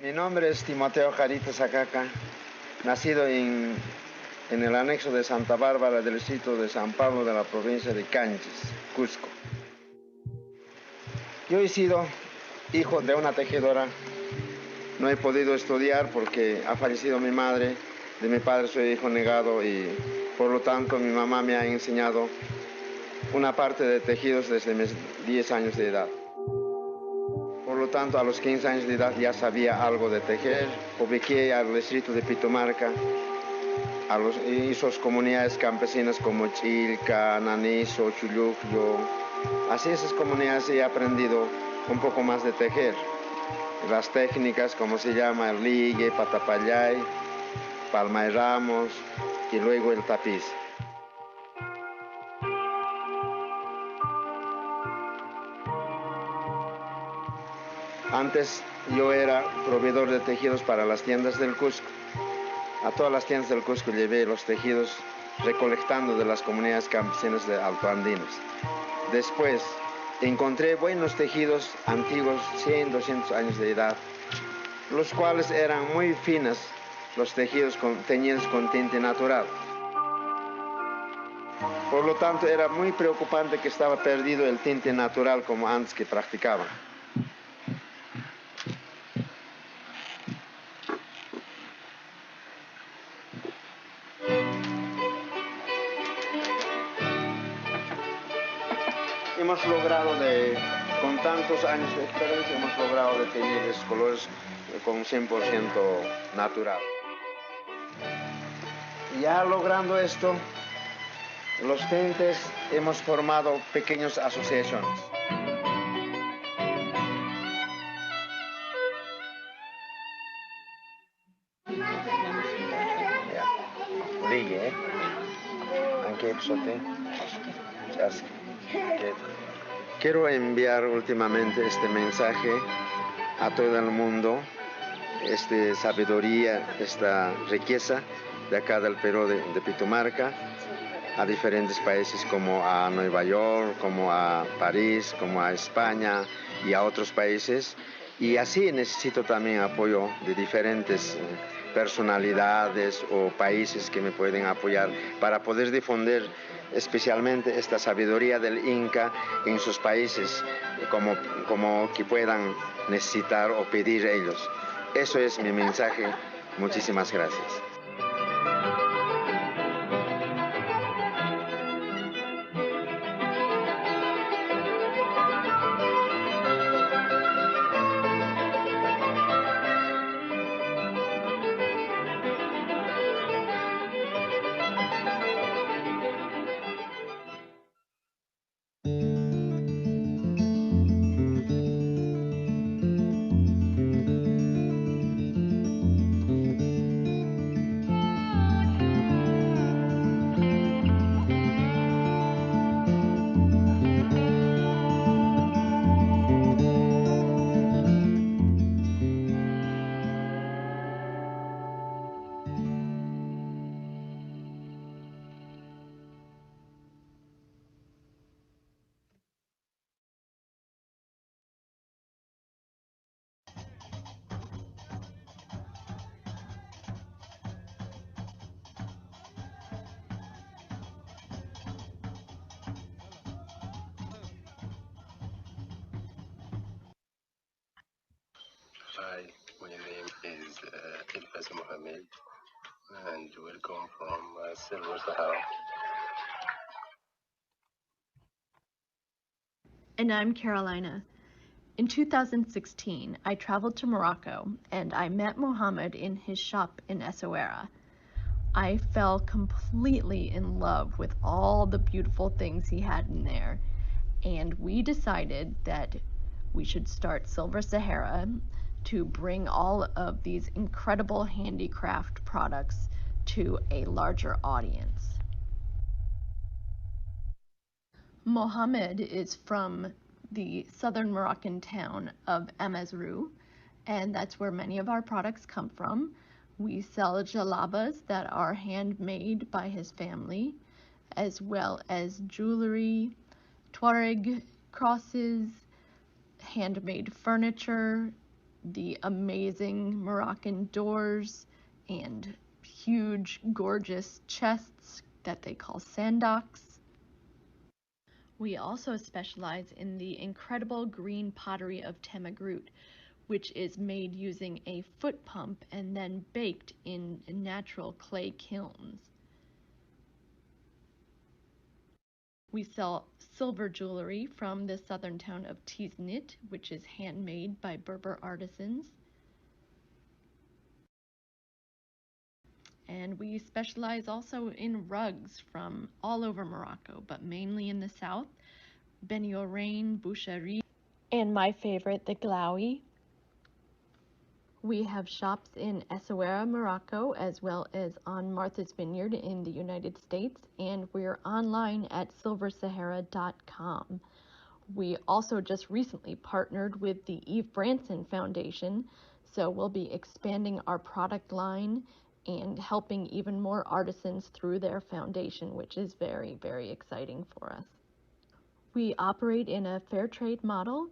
Mi nombre es Timoteo Jarita Sacaca, nacido en el anexo de Santa Bárbara del distrito de San Pablo de la provincia de Canchis, Cusco. Yo he sido hijo de una tejedora. No he podido estudiar porque ha fallecido mi madre. De mi padre soy hijo negado y por lo tanto mi mamá me ha enseñado una parte de tejidos desde mis 10 años de edad. Por lo tanto, a los 15 años de edad ya sabía algo de tejer. Ubiqué al distrito de Pitumarca, y sus comunidades campesinas como Chilca, Naniso, Chulucyo. Así esas comunidades he aprendido un poco más de tejer. Las técnicas, como se llama, el ligue, patapayay, palma y ramos, y luego el tapiz. Antes yo era proveedor de tejidos para las tiendas del Cusco. A todas las tiendas del Cusco llevé los tejidos recolectando de las comunidades campesinas de altoandinas. Después encontré buenos tejidos antiguos, 100, 200 años de edad, los cuales eran muy finos, los tejidos teñidos con tinte natural. Por lo tanto, era muy preocupante que estaba perdido el tinte natural como antes que practicaban. Hemos logrado, con tantos años de experiencia, hemos logrado de teñir esos colores con 100% natural. Ya logrando esto, los tintes hemos formado pequeñas asociaciones. Ligue, ¿eh? Anche episote. Quiero enviar últimamente este mensaje a todo el mundo, esta sabiduría, esta riqueza de acá del Perú, de Pitumarca, a diferentes países como a Nueva York, como a París, como a España y a otros países. Y así necesito también apoyo de diferentes personalidades o países que me pueden apoyar para poder difundir especialmente esta sabiduría del Inca en sus países, como que puedan necesitar o pedir ellos. Eso es mi mensaje. Muchísimas gracias. My name is Mohammed, and welcome from Silver Sahara. And I'm Carolina. In 2016, I traveled to Morocco and I met Mohammed in his shop in Essaouira. I fell completely in love with all the beautiful things he had in there, and we decided that we should start Silver Sahara to bring all of these incredible handicraft products to a larger audience. Mohammed is from the southern Moroccan town of Amazrou, and that's where many of our products come from. We sell jalabas that are handmade by his family, as well as jewelry, Tuareg crosses, handmade furniture, the amazing Moroccan doors, and huge, gorgeous chests that they call sandoks. We also specialize in the incredible green pottery of Temagrut, which is made using a foot pump and then baked in natural clay kilns. We sell silver jewelry from the southern town of Tiznit, which is handmade by Berber artisans. And we specialize also in rugs from all over Morocco, but mainly in the south, Beni Orain, Boucherie, and my favorite, the Glaoui. We have shops in Essaouira, Morocco, as well as on Martha's Vineyard in the United States, and we're online at silversahara.com. We also just recently partnered with the Eve Branson Foundation, so we'll be expanding our product line and helping even more artisans through their foundation, which is very, very exciting for us. We operate in a fair trade model,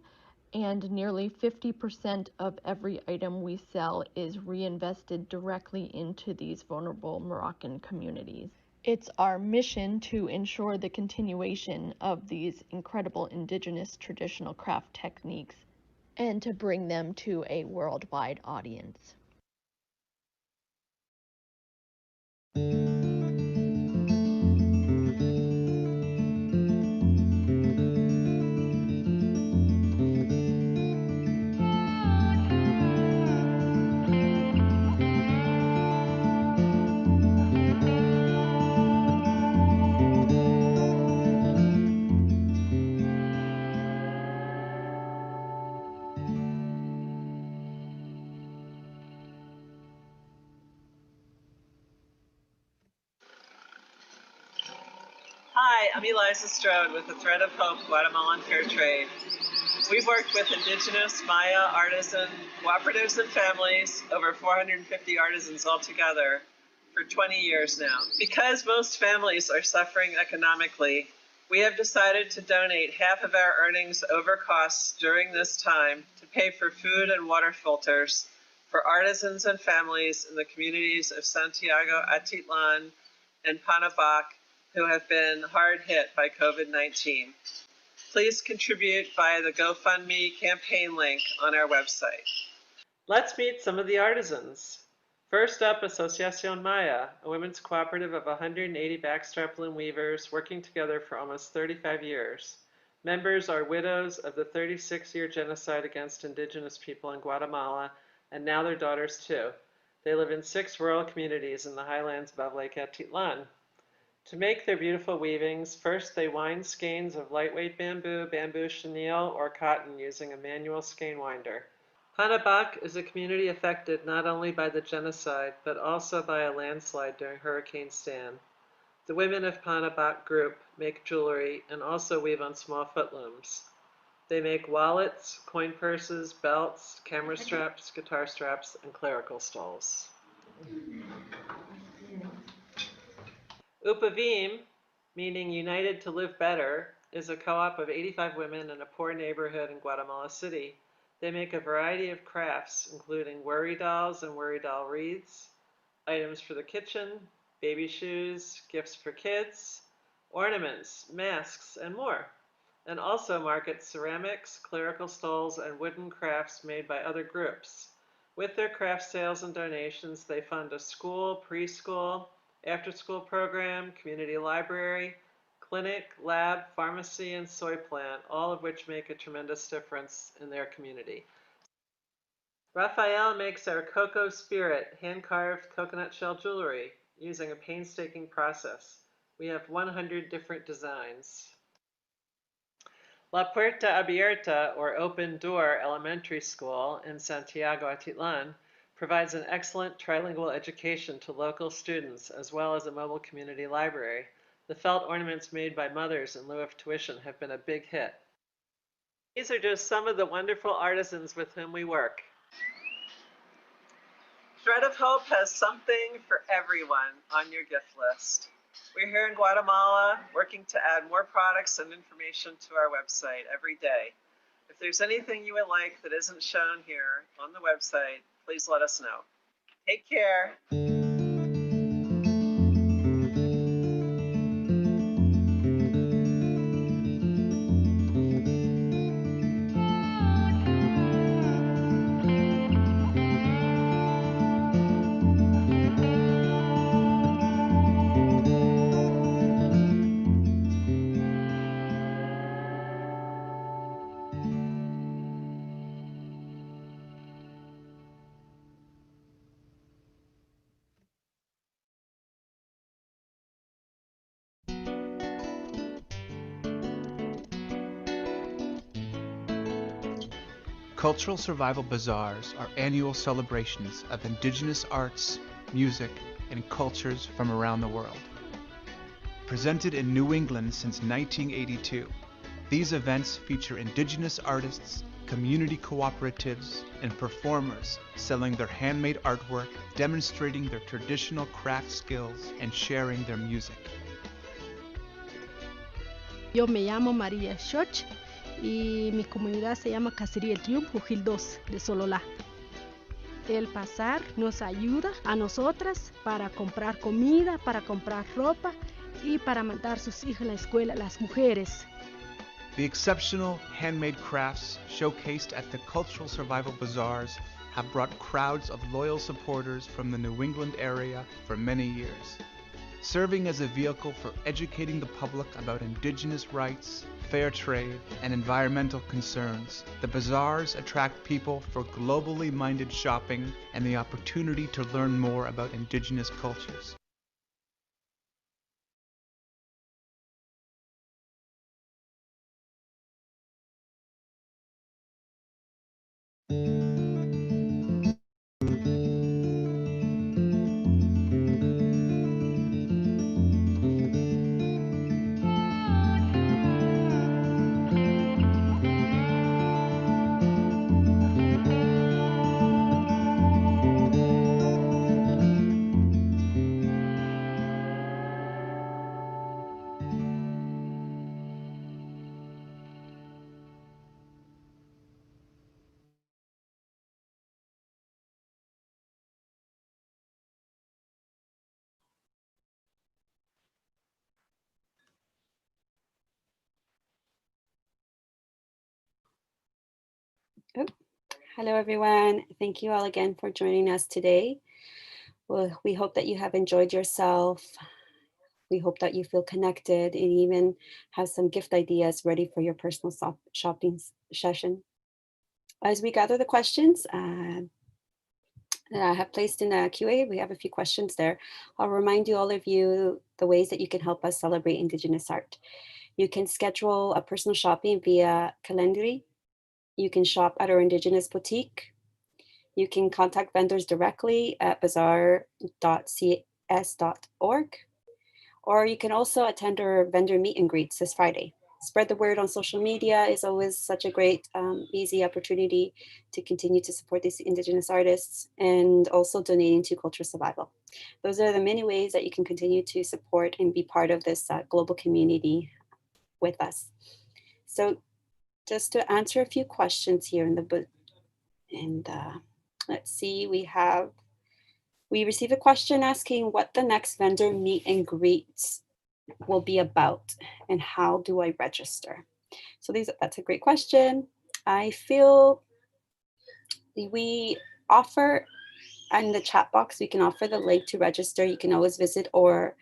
and nearly 50% of every item we sell is reinvested directly into these vulnerable Moroccan communities. It's our mission to ensure the continuation of these incredible indigenous traditional craft techniques and to bring them to a worldwide audience. Hi, I'm Eliza Strode with the Thread of Hope Guatemalan Fair Trade. We've worked with Indigenous, Maya, artisan, cooperatives, and families, over 450 artisans altogether, for 20 years now. Because most families are suffering economically, we have decided to donate half of our earnings over costs during this time to pay for food and water filters for artisans and families in the communities of Santiago Atitlan and Panabak who have been hard hit by COVID-19. Please contribute via the GoFundMe campaign link on our website. Let's meet some of the artisans. First up, Asociación Maya, a women's cooperative of 180 backstrap loom weavers working together for almost 35 years. Members are widows of the 36-year genocide against indigenous people in Guatemala, and now their daughters too. They live in 6 rural communities in the highlands above Lake Atitlan. To make their beautiful weavings, first they wind skeins of lightweight bamboo, bamboo chenille, or cotton using a manual skein winder. Panabak is a community affected not only by the genocide, but also by a landslide during Hurricane Stan. The women of Panabak group make jewelry and also weave on small foot looms. They make wallets, coin purses, belts, camera straps, guitar straps, and clerical stoles. Upavim, meaning United to Live Better, is a co-op of 85 women in a poor neighborhood in Guatemala City. They make a variety of crafts, including worry dolls and worry doll wreaths, items for the kitchen, baby shoes, gifts for kids, ornaments, masks, and more, and also market ceramics, clerical stoles, and wooden crafts made by other groups. With their craft sales and donations, they fund a school, preschool, after-school program, community library, clinic, lab, pharmacy, and soy plant, all of which make a tremendous difference in their community. Raphael makes our Cocoa Spirit hand-carved coconut shell jewelry using a painstaking process. We have 100 different designs. La Puerta Abierta, or Open Door Elementary School in Santiago Atitlan, provides an excellent trilingual education to local students as well as a mobile community library. The felt ornaments made by mothers in lieu of tuition have been a big hit. These are just some of the wonderful artisans with whom we work. Thread of Hope has something for everyone on your gift list. We're here in Guatemala working to add more products and information to our website every day. If there's anything you would like that isn't shown here on the website, please let us know. Take care. Cultural Survival Bazaars are annual celebrations of indigenous arts, music, and cultures from around the world. Presented in New England since 1982, these events feature indigenous artists, community cooperatives, and performers selling their handmade artwork, demonstrating their traditional craft skills, and sharing their music. Yo me llamo María Schoch y mi comunidad se llama Cacería El Triunfo, Gil 2 de Sololá. El bazar nos ayuda a nosotras para comprar comida, para comprar ropa y para mandar sus hijos a la escuela, las mujeres. The exceptional handmade crafts showcased at the Cultural Survival Bazaars have brought crowds of loyal supporters from the New England area for many years. Serving as a vehicle for educating the public about indigenous rights, fair trade, and environmental concerns, the bazaars attract people for globally minded shopping and the opportunity to learn more about indigenous cultures. Oh, hello everyone. Thank you all again for joining us today. Well, we hope that you have enjoyed yourself. We hope that you feel connected and even have some gift ideas ready for your personal shopping session. As we gather the questions that I have placed in the QA, we have a few questions there. I'll remind you, all of you, the ways that you can help us celebrate Indigenous art. You can schedule a personal shopping via Calendly. You can shop at our Indigenous boutique. You can contact vendors directly at bazaar.cs.org. Or you can also attend our vendor meet and greets this Friday. Spread the word on social media is always such a great, easy opportunity to continue to support these Indigenous artists and also donating to cultural survival. Those are the many ways that you can continue to support and be part of this global community with us. So just to answer a few questions here in the book, and let's see, we received a question asking what the next vendor meet and greets will be about and how do I register? So that's a great question. I feel we offer in the chat box, we can offer the link to register. You can always visit our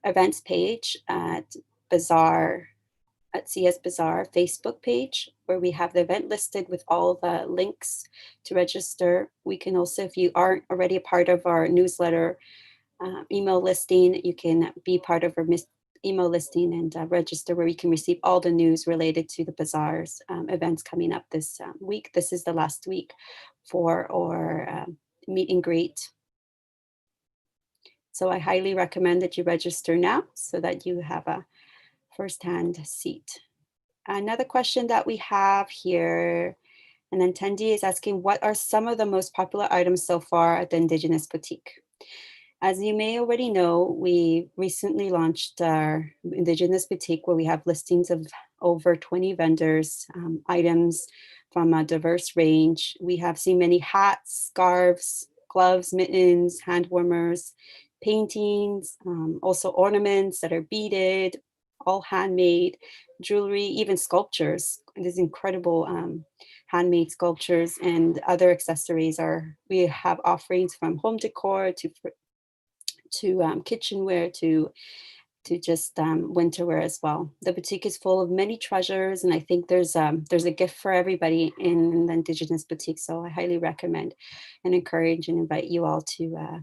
events page at Bazaar, at CS Bazaar Facebook page, where we have the event listed with all the links to register. We can also, if you aren't already a part of our newsletter email listing, you can be part of our email listing and register, where you can receive all the news related to the Bazaar's events coming up this week. This is the last week for our meet and greet. So I highly recommend that you register now so that you have a first-hand seat. Another question that we have here, an attendee is asking, what are some of the most popular items so far at the Indigenous Boutique? As you may already know, we recently launched our Indigenous Boutique, where we have listings of over 20 vendors, items from a diverse range. We have seen many hats, scarves, gloves, mittens, hand warmers, paintings, also ornaments that are beaded, all handmade, jewelry, even sculptures. These incredible handmade sculptures and other accessories we have offerings from home decor to kitchenware to just winterwear as well. The boutique is full of many treasures, and I think there's a gift for everybody in the Indigenous Boutique. So I highly recommend and encourage and invite you all to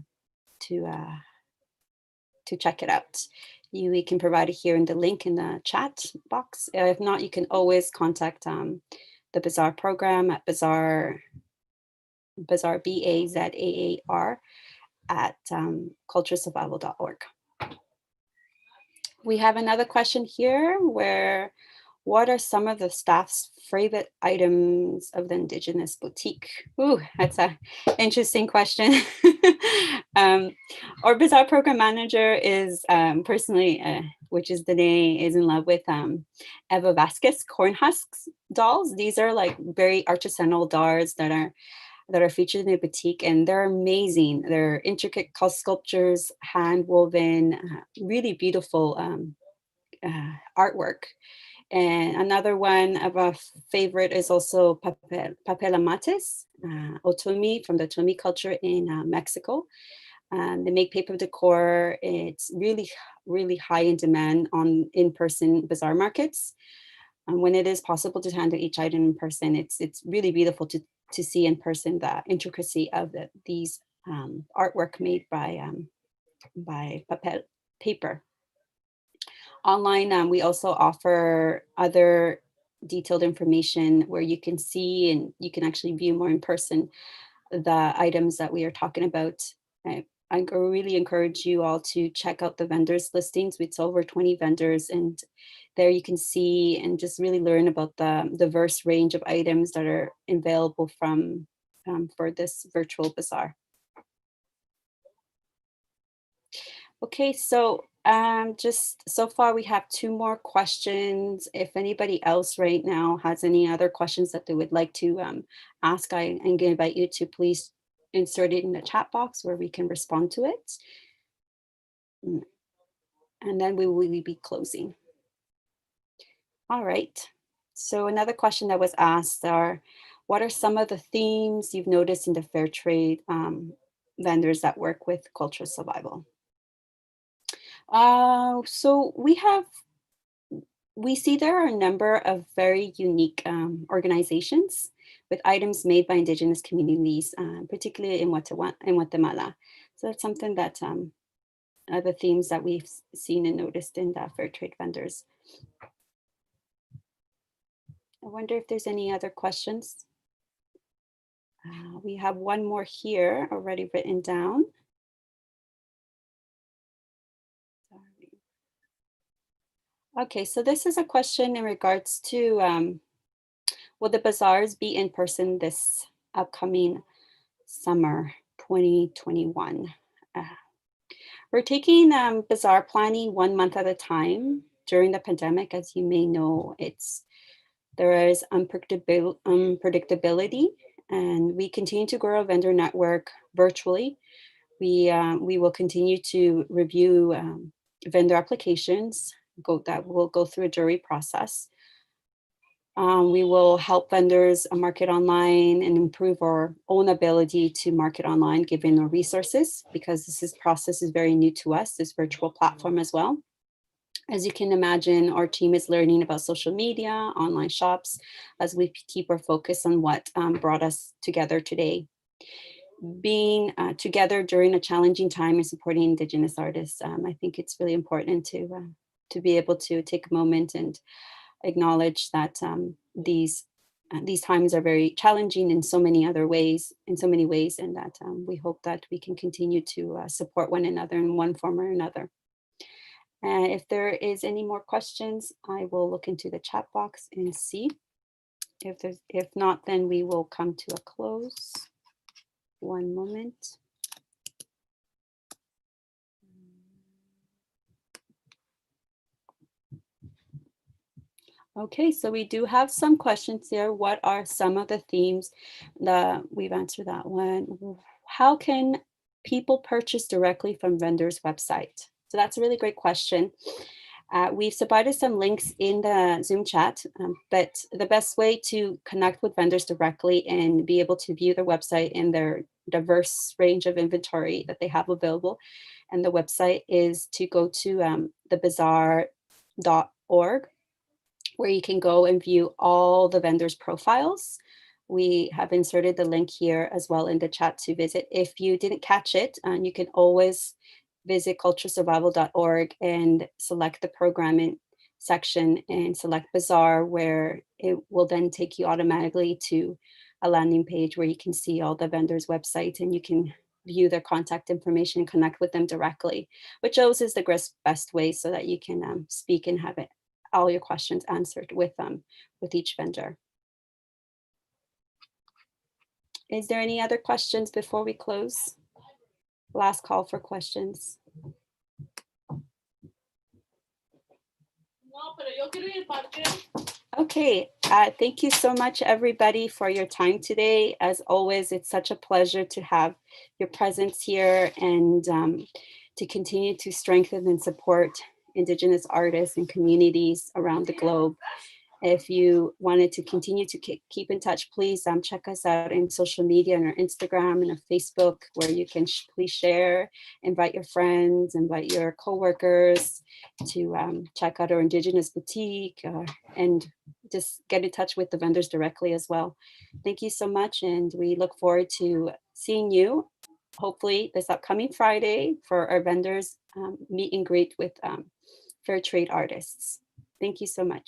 check it out. We can provide it here in the link in the chat box. If not, you can always contact the Bazaar program at Bazaar BAZAAR at culturesurvival.org. We have another question here where, what are some of the staff's favorite items of the Indigenous Boutique? Ooh, that's an interesting question. Our Bazaar program manager is personally, which is Danae, is in love with Eva Vasquez corn husks dolls. These are like very artisanal dolls that are featured in the boutique, and they're amazing. They're intricate sculptures, hand woven, really beautiful artwork. And another one of our favorite is also papel mates, otomi, from the otomi culture in Mexico. They make paper decor. It's really, really high in demand on in-person bazaar markets. When it is possible to handle each item in person, it's really beautiful to see in person the intricacy of these artwork made by papel paper. Online, we also offer other detailed information where you can see and you can actually view more in person the items that we are talking about. I really encourage you all to check out the vendors listings. It's over 20 vendors, and there you can see and just really learn about the diverse range of items that are available for this virtual bazaar. Okay, so just so far we have 2 more questions. If anybody else right now has any other questions that they would like to ask, I'm going to invite you to please insert it in the chat box where we can respond to it. And then we will be closing. All right, so another question that was asked are, what are some of the themes you've noticed in the fair trade vendors that work with cultural survival? So we see there are a number of very unique organizations with items made by Indigenous communities, particularly in Guatemala. So that's something that are the themes that we've seen and noticed in the fair trade vendors. I wonder if there's any other questions. We have one more here already written down. Okay, so this is a question in regards to will the bazaars be in person this upcoming summer 2021? We're taking bazaar planning 1 month at a time. During the pandemic, as you may know, there is unpredictability, and we continue to grow a vendor network virtually. We will continue to review vendor applications that will go through a jury process. We will help vendors market online and improve our own ability to market online, given our resources, because this process is very new to us, this virtual platform as well. As you can imagine, our team is learning about social media, online shops, as we keep our focus on what brought us together today. Being together during a challenging time and supporting Indigenous artists, I think it's really important to be able to take a moment and acknowledge that these times are very challenging in so many ways, and that we hope that we can continue to support one another in one form or another. And if there is any more questions, I will look into the chat box and see. If not, then we will come to a close. One moment. Okay, so we do have some questions here. What are some of the themes that we've answered that one? How can people purchase directly from vendors' website? So that's a really great question. We've provided some links in the Zoom chat, but the best way to connect with vendors directly and be able to view their website and their diverse range of inventory that they have available and the website is to go to thebazaar.org, where you can go and view all the vendors' profiles. We have inserted the link here as well in the chat to visit. If you didn't catch it, you can always visit culturesurvival.org and select the programming section and select Bazaar, where it will then take you automatically to a landing page where you can see all the vendors' websites and you can view their contact information and connect with them directly, which always is the best way so that you can speak and have all your questions answered with each vendor. Is there any other questions before we close? Last call for questions. Okay, thank you so much, everybody, for your time today. As always, it's such a pleasure to have your presence here and to continue to strengthen and support Indigenous artists and communities around the globe. If you wanted to continue to keep in touch, please check us out in social media, on our Instagram and our Facebook, where you can please share, invite your friends, invite your coworkers to check out our Indigenous boutique and just get in touch with the vendors directly as well. Thank you so much, and we look forward to seeing you, hopefully this upcoming Friday, for our vendors meet and greet with fair trade artists. Thank you so much.